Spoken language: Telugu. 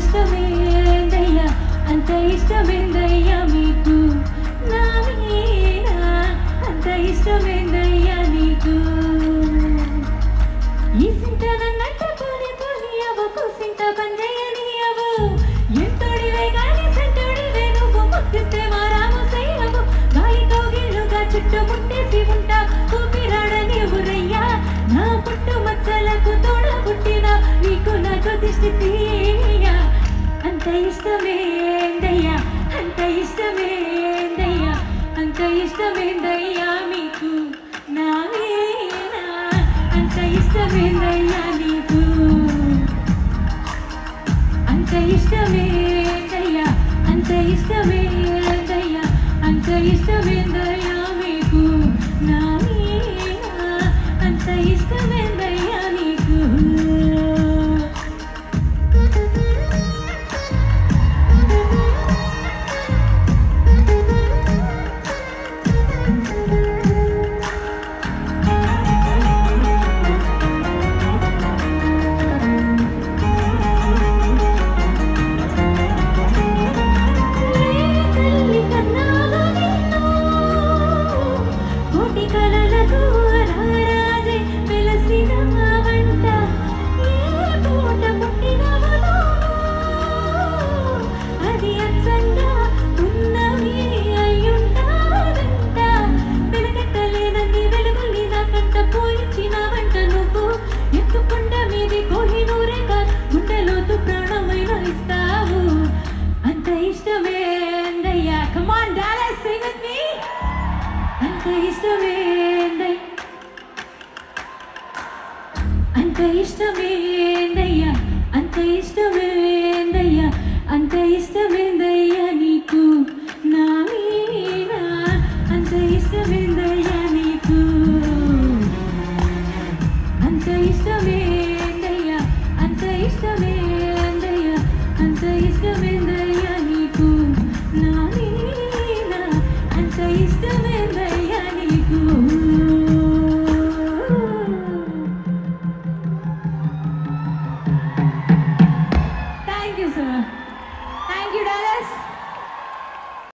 ఇష్టమేందయ్యా అంత ఇష్టమేందయ్యా మీకు నా మీద అంత ఇష్టమేందయ్యా నీకు ఈ సింట నన్నంట పోలి పోలి అవకు సింట బంజయ్యని అవు ఎంతోడివే గాని సంతోడివే నువ్వు ముట్టిస్తే మారాము చేయవు గాలి కౌగిలుగా చుట్టూ ముట్టేసి ఉంటా ఊపిరాడని ఊరయ్యా నా పుట్టు మచ్చలకు తోడ పుట్టిన నీకు నాకు దిష్టి తీయ్యా అంత ఇష్టమేందయ్యా అంత ఇష్టమేందయ్యా అంత ఇష్టమేందయ్యా మీకు నా మీద అంత ఇష్టమేందయ్యా నీకు అంత ఇష్టమేందయ్యా అంత ఇష్టమేందయ్యా అంత ఇష్టమేందయ్యా మీకు నా మీద అంత ఇష్టమేందయ్యా నీకు Come on, Dallas, sing with me. Anta ishtamendayya, anta ishtamendayya, anta ishtamendayya neeku na meeda, anta ishtamendayya neeku, anta ishtamendayya, anta ishtamendayya, anta ishtamendayya neeku na meeda, anta ishtamendayya neeku. Thank you, sir.